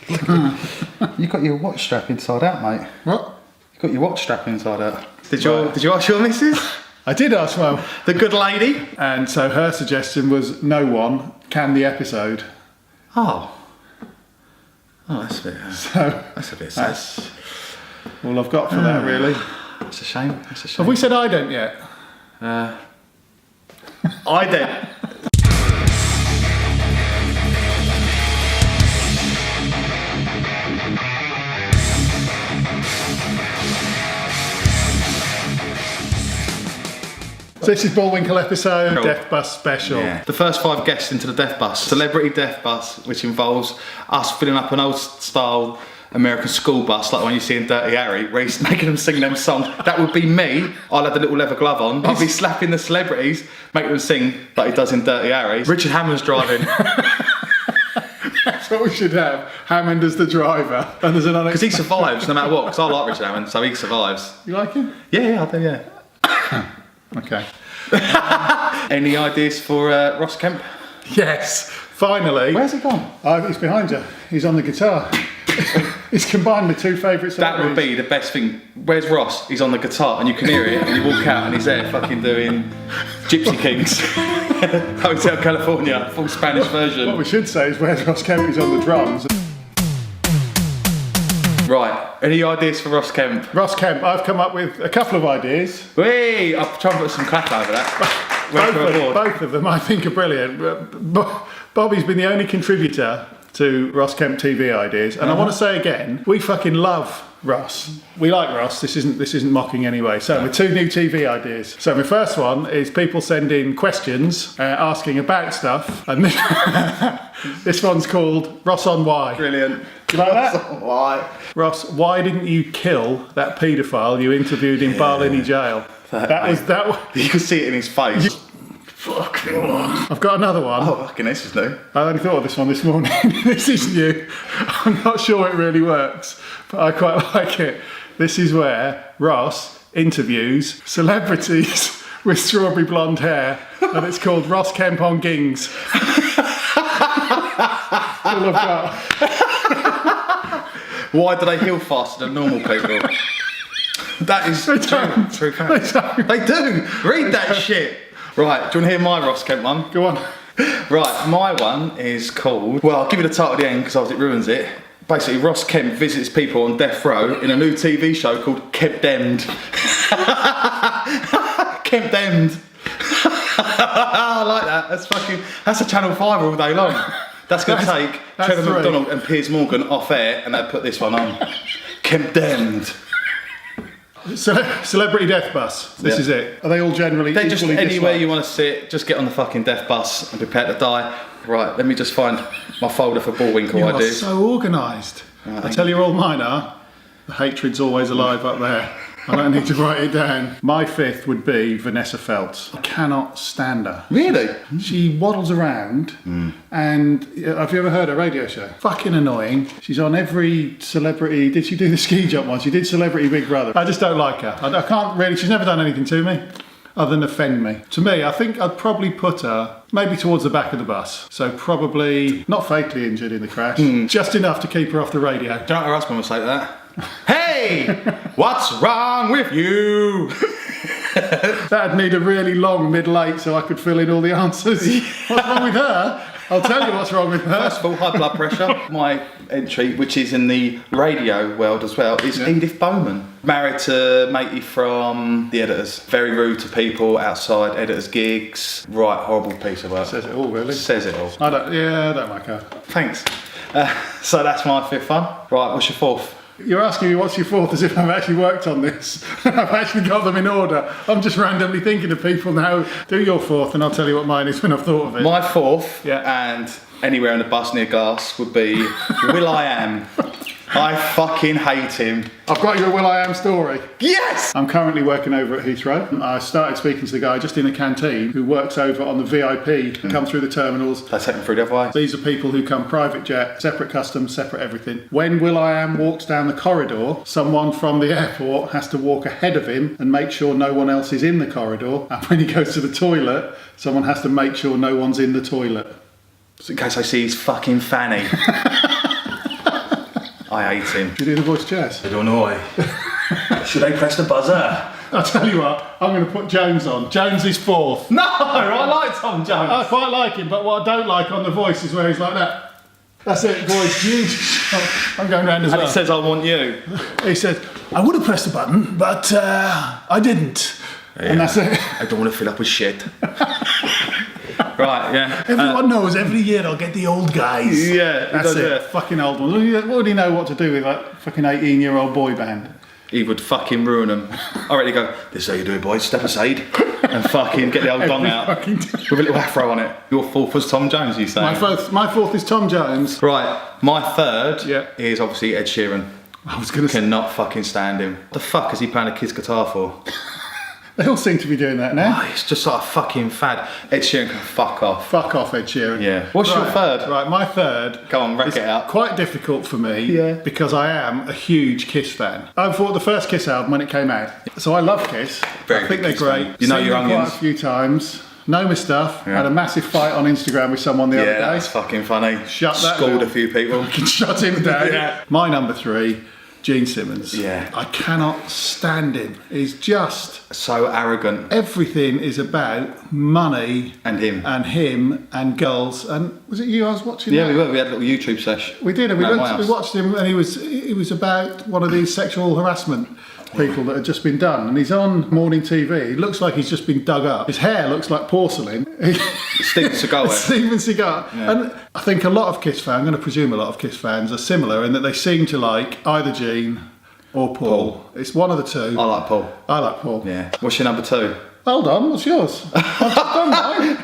You got your watch strap inside out, mate. What? You got your watch strap inside out. Did you ask your missus? I did ask Mum. The good lady. And so her suggestion was no one can the episode. Oh, that's a bit. That's a bit sad. That's all I've got for that, really. It's a shame. It's a shame. Have we said I don't yet? I don't. So this is Bullwinkle episode, Death Bus special. Yeah. The first 5 guests into the Death Bus. Celebrity Death Bus, which involves us filling up an old style American school bus, like the one you see in Dirty Harry, where he's making them sing them songs. That would be me. I'll have the little leather glove on. I'll be slapping the celebrities, making them sing like he does in Dirty Harry. Richard Hammond's driving. That's what we should have. Hammond as the driver. And there's another... Because he survives no matter what, because I like Richard Hammond, so he survives. You like him? Yeah, I do, yeah. Okay. Any ideas for Ross Kemp? Yes, finally. Where's he gone? He's behind you. He's on the guitar. He's combined my 2 favourite songs. That would be the best thing. Where's Ross? He's on the guitar and you can hear it and you walk out and he's there fucking doing Gypsy Kings. Hotel California, full Spanish version. What we should say is where's Ross Kemp? He's on the drums. Right, any ideas for Ross Kemp? Ross Kemp, I've come up with a couple of ideas. Whee! I'll try and put some clap over that. Both of them I think are brilliant. Bobby's been the only contributor to Ross Kemp TV ideas, and I want to say again, we fucking love Ross. We like Ross. This isn't mocking anyway. So with 2 new TV ideas. So my first one is people send in questions asking about stuff, and this one's called Ross on Why. Brilliant. Do you like Ross that? on Why. Ross, why didn't you kill that paedophile you interviewed in Barlinnie jail? That was. You can see it in his face. Fuck me. I've got another one. Oh, fucking this is new. I only thought of this one this morning. This is new. I'm not sure it really works, but I quite like it. This is where Ross interviews celebrities with strawberry blonde hair, and it's called Ross Kemp on Gings. All I've got. Why do they heal faster than normal people? That is true fact. They do. Read that shit. Right, do you want to hear my Ross Kemp one? Go on. Right, my one is called... Well, I'll give you the title at the end because otherwise it ruins it. Basically, Ross Kemp visits people on death row in a new TV show called Kemp Demmed. Kemp Demmed. I like that. That's a Channel 5 all day long. That's going to take Trevor 3. McDonald and Piers Morgan off air and they'll put this one on. Kemp Demmed. Celebrity Death Bus. This is it. Are they all generally They're just anywhere disliked? you want to sit, just get on the fucking death bus and prepare to die. Right, let me just find my folder for Bullwinkle You ideas. are so organised. I tell you all mine are. The hatred's always alive up there. I don't need to write it down. My 5th would be Vanessa Feltz. I cannot stand her. Really? She waddles around and have you ever heard her radio show? Fucking annoying. She's on every celebrity. Did she do the ski jump one? She did Celebrity Big Brother. I just don't like her. I can't really, she's never done anything to me other than offend me. To me, I think I'd probably put her maybe towards the back of the bus. So probably not fatally injured in the crash, just enough to keep her off the radio. Do you know what her husband would say to that? Hey, what's wrong with you? That'd need a really long middle 8 so I could fill in all the answers. What's wrong with her? I'll tell you what's wrong with her. First of all, high blood pressure. My entry, which is in the radio world as well, is Edith Bowman. Married to matey from The Editors. Very rude to people outside Editors' gigs. Right, horrible piece of work. Says it all, really. Says it all. I don't like her. Thanks. So that's my 5th one. Right, what's your 4th? You're asking me what's your 4th as if I've actually worked on this. I've actually got them in order. I'm just randomly thinking of people now. Do your 4th and I'll tell you what mine is when I've thought of it. My 4th, Yeah. and anywhere in the bus near Glass, would be Will.i.am. I fucking hate him. I've got your Will.i.am story. Yes! I'm currently working over at Heathrow. I started speaking to the guy just in the canteen who works over on the VIP and come through the terminals. They take them through the other way. These are people who come private jet, separate customs, separate everything. When Will.i.am walks down the corridor, someone from the airport has to walk ahead of him and make sure no one else is in the corridor. And when he goes to the toilet, someone has to make sure no one's in the toilet. Just in case I see his fucking fanny. I hate him. Do you do the voice, Jazz? I don't know. Should I press the buzzer? I'll tell you what, I'm going to put Jones on. Jones is fourth. No, I like Tom Jones. I quite like him, but what I don't like on the voice is where he's like that. That's it, voice. I'm going round as well. And he says, I want you. He says, I would have pressed the button, but I didn't. Yeah. And that's it. I don't want to fill up with shit. Right, yeah. Everyone knows every year I'll get the old guys. Yeah, that's it. Yeah. Fucking old ones. What would he know what to do with that fucking 18-year-old boy band? He would fucking ruin them. Alright, go, this is how you do it, boys. Step aside and fucking get the old dong out with a little afro on it. Your fourth was Tom Jones, you say? My fourth is Tom Jones. Right, my third is obviously Ed Sheeran. I was going to say. Cannot fucking stand him. What the fuck is he playing a kid's guitar for? They all seem to be doing that now. Oh, it's just like a fucking fad. Ed Sheeran can fuck off. Fuck off, Ed Sheeran. Yeah. What's your third? Right, my third. Go on, wreck it out. Quite difficult for me because I am a huge Kiss fan. I bought the first Kiss album when it came out, so I love Kiss. I think they're great. Fan. You know your onions. Quite a few times. Know my stuff. Had a massive fight on Instagram with someone the other day. Yeah, that's fucking funny. Shut that Scored down. a few people. Shut him down. My number three, Gene Simmons. Yeah. I cannot stand him. He's just so arrogant. Everything is about money and him and girls. And was it you I was watching? Yeah, that? we were. We had a little YouTube sesh. We did. And we watched him, and he was about one of these sexual harassment people that had just been done, and he's on morning TV. He looks like he's just been dug up. His hair looks like porcelain. Steven Seagal. Steven Seagal. Yeah. And I think a lot of Kiss fans, I'm going to presume a lot of Kiss fans are similar in that they seem to like either Gene or Paul. It's one of the two. I like Paul. I like Paul. Yeah. What's your number two? Hold on, what's yours? I've done mine.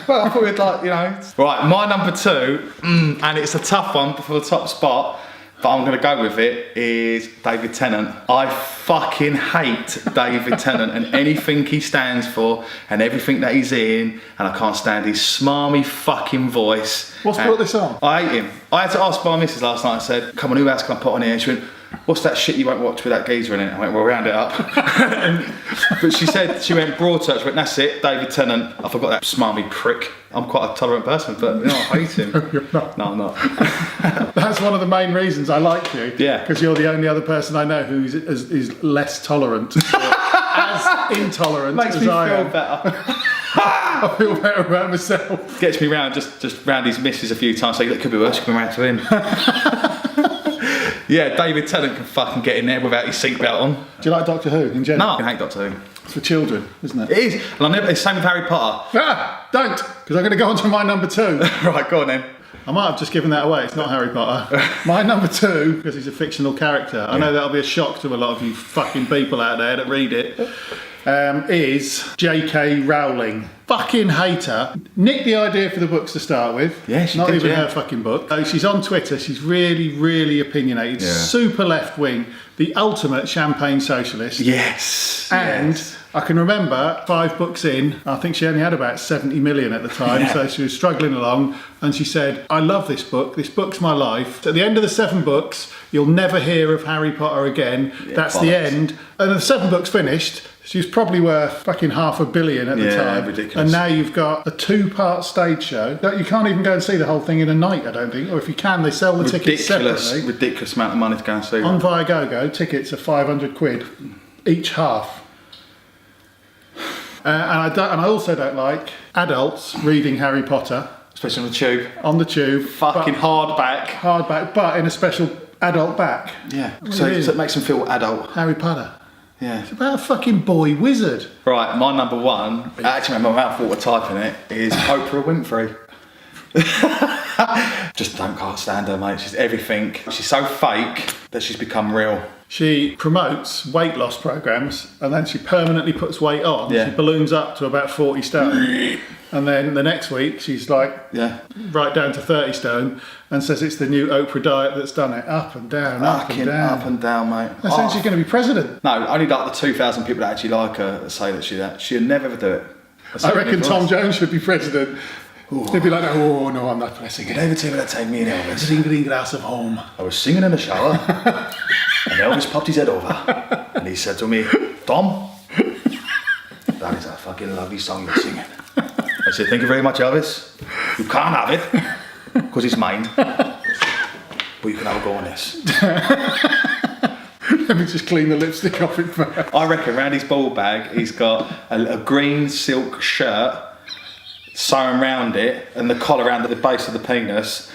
Well, I thought we'd like, you know. Right, my number two, and it's a tough one for the top spot, but I'm going to go with it, is David Tennant. I fucking hate David Tennant and anything he stands for and everything that he's in, and I can't stand his smarmy fucking voice. What's brought this on? I hate him. I had to ask my missus last night. I said, come on, who else can I put on here? And she went, what's that shit you won't watch with that geezer in it? I went, well, round it up. But she went broad search, went, that's it, David Tennant. I forgot that smarmy prick. I'm quite a tolerant person, but you know, I hate him. You're not. No, I'm not. That's one of the main reasons I like you. Yeah. Because you're the only other person I know who is less tolerant, or as intolerant Makes as me I feel am. better. I feel better about myself. Gets me round, just round his missus a few times, so that could be worse, coming round to him. Yeah, David Tennant can fucking get in there without his seatbelt on. Do you like Doctor Who in general? No, I hate Doctor Who. It's for children, isn't it? It is, and it's the same with Harry Potter. Don't, because I'm going to go on to my number two. Right, go on then. I might have just given that away. It's not Harry Potter. My number two, because he's a fictional character. I know that'll be a shock to a lot of you fucking people out there that read it. Is J.K. Rowling. Fucking hater. Nicked the idea for the books to start with. Yeah, she Not did, even yeah. her fucking book. So she's on Twitter. She's really, really opinionated. Yeah. Super left wing. The ultimate champagne socialist. Yes. And yes. I can remember 5 books in, I think she only had about 70 million at the time, so she was struggling along, and she said, I love this book's my life. At the end of the 7 books, you'll never hear of Harry Potter again. Yeah, that's the end. And the 7 books finished, she was probably worth fucking $500 million at the time. Ridiculous. And now you've got a 2-part stage show that you can't even go and see the whole thing in a night, I don't think. Or if you can, they sell the tickets separately. Ridiculous amount of money to go and see. On Viagogo, tickets are £500 each half. And I also don't like adults reading Harry Potter. Especially on the tube. On the tube. Fucking hardback. Hardback, but in a special adult back. Yeah. So it makes them feel adult. Harry Potter. Yeah. It's about a fucking boy wizard. Right, my number one, actually my mouth water typing it, is Oprah Winfrey. Just can't stand her, mate. She's everything. She's so fake that she's become real. She promotes weight loss programs and then she permanently puts weight on. Yeah. She balloons up to about 40 stone. And then the next week she's like right down to 30 stone and says it's the new Oprah diet that's done it. Up and down, up and down. Up and down, mate. That sounds she's going to be president. No, only like the 2,000 people that actually like her say that she'll never ever do it. I reckon Tom Jones should be president. Ooh. He'd be like, oh no, I'm not pressing it. Every time that time me and Elvis. Drinking glass of home. I was singing in the shower and Elvis popped his head over and he said to me, Tom, that is a fucking lovely song you're singing. I said, thank you very much, Elvis. You can't have it because it's mine. Well, you can have a go on this. Let me just clean the lipstick off it first. I reckon around his ball bag, he's got a green silk shirt sewn around it and the collar around the base of the penis,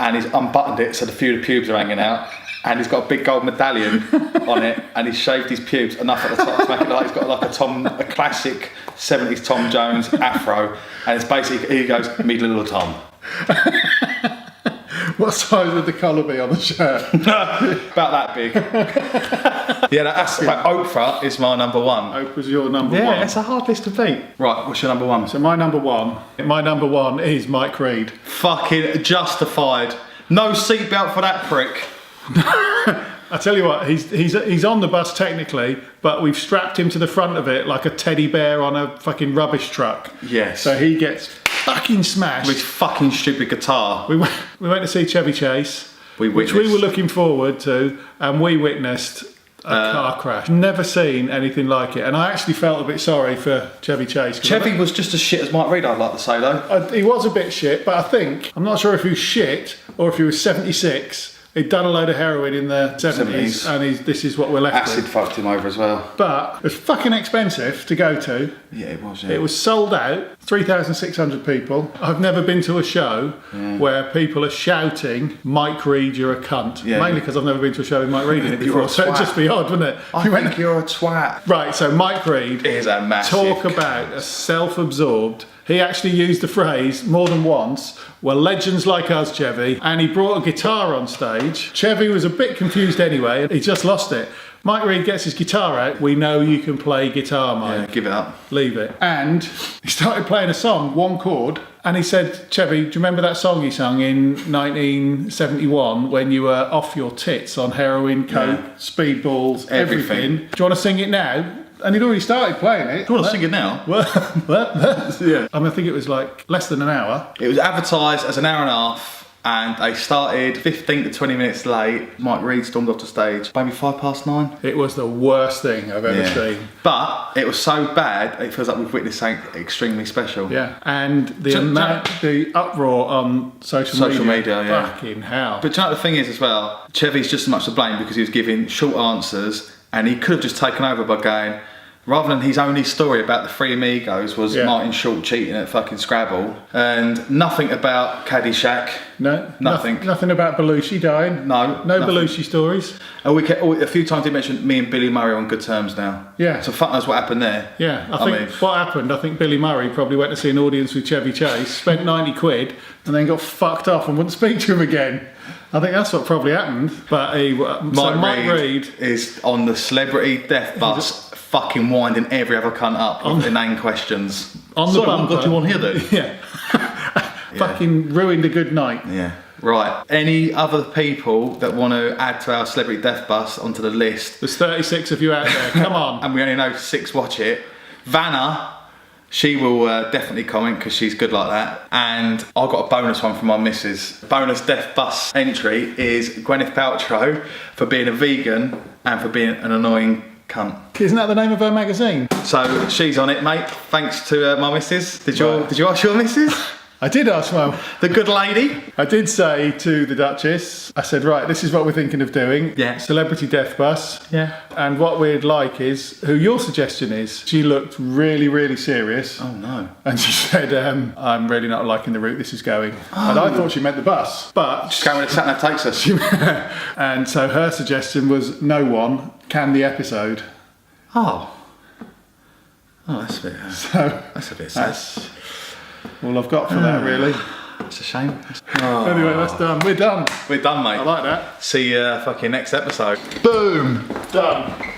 and he's unbuttoned it so the few of the pubes are hanging out, and he's got a big gold medallion on it, and he's shaved his pubes enough at the top to make it like he's got like a classic 70s Tom Jones afro, and it's basically, he goes, "Me little Tom." What size would the collar be on the shirt? About that big. Yeah, that's like Oprah is my number one. Oprah's your number Yeah, one. it's a hard list to beat. Right, what's your number one? So my number one is Mike Reed. Fucking justified. No seatbelt for that prick. I tell you what, he's on the bus technically, but we've strapped him to the front of it like a teddy bear on a fucking rubbish truck. Yes. So he gets fucking smashed. With his fucking stupid guitar. We went to see Chevy Chase, which we witnessed. were looking forward to, and we witnessed a car crash. Never seen anything like it, and I actually felt a bit sorry for Chevy Chase. Chevy was just as shit as Mike Reed, I'd like to say though. He was a bit shit, but I'm not sure if he was shit or if he was 76. He'd done a load of heroin in the 70s, and this is what we're left Acid with. fucked him over as well. But it was fucking expensive to go to. Yeah, it was, yeah. It was sold out, 3,600 people. I've never been to a show where people are shouting, "Mike Reed, you're a cunt." Yeah. Mainly because I've never been to a show with Mike Reed in it You're before, a so it'd twat. just be odd, wouldn't it? I think you're a twat. Right, so Mike Reed, Is a massive talk about a self-absorbed. He actually used the phrase more than once, "Well, legends like us, Chevy," and he brought a guitar on stage. Chevy was a bit confused anyway, he just lost it. Mike Reed gets his guitar out. "We know you can play guitar, Mike. Yeah, give it up. Leave it." And he started playing a song, one chord, and he said, "Chevy, do you remember that song you sung in 1971 when you were off your tits on heroin, coke, speedballs, everything? Do you want to sing it now?" And he'd already started playing it. Do you want to sing it now? Yeah. I think it was like less than an hour. It was advertised as an hour and a half, and they started 15 to 20 minutes late. Mike Reed stormed off the stage, maybe 9:05. It was the worst thing I've ever seen. But it was so bad, it feels like we've witnessed something extremely special. Yeah, and the uproar on social media, yeah. fucking hell. But do you know what the thing is as well? Chevy's just as much to blame because he was giving short answers, and he could have just taken over by going, rather than his only story about the Three Amigos was Martin Short cheating at fucking Scrabble, and nothing about Caddyshack. No, Nothing. Nothing about Belushi dying. No, nothing. Belushi stories. And a few times he mentioned me and Billy Murray are on good terms now. Yeah. So fuck knows what happened there. Yeah, I think what happened, I think Billy Murray probably went to see an audience with Chevy Chase, spent 90 quid, and then got fucked off and wouldn't speak to him again. I think that's what probably happened. But Mike Reed is on the celebrity death bus, fucking winding every other cunt up with inane questions. On the bumper. What got you on here then? Yeah. Fucking ruined a good night. Yeah. Right. Any other people that want to add to our celebrity death bus onto the list? There's 36 of you out there. Come on. And we only know 6 watch it. Vanna, she will definitely comment because she's good like that. And I've got a bonus one from my missus. Bonus death bus entry is Gwyneth Paltrow for being a vegan and for being an annoying cunt. Isn't that the name of her magazine? So she's on it, mate. Thanks to my missus. Did you ask your missus? I did ask Mum. The good lady. I did say to the Duchess, I said, right, this is what we're thinking of doing. Yeah. Celebrity death bus. Yeah. And what we'd like is, who your suggestion is. She looked really, really serious. Oh no. And she said, I'm really not liking the route this is going. And I thought she meant the bus. But Just go where the sat nav takes us. and so her suggestion was no one can the episode. Oh, that's a bit. That's a bit sad. That's all I've got for that, really. It's a shame. Anyway, that's done. We're done. We're done, mate. I like that. See you fucking next episode. Boom. Done.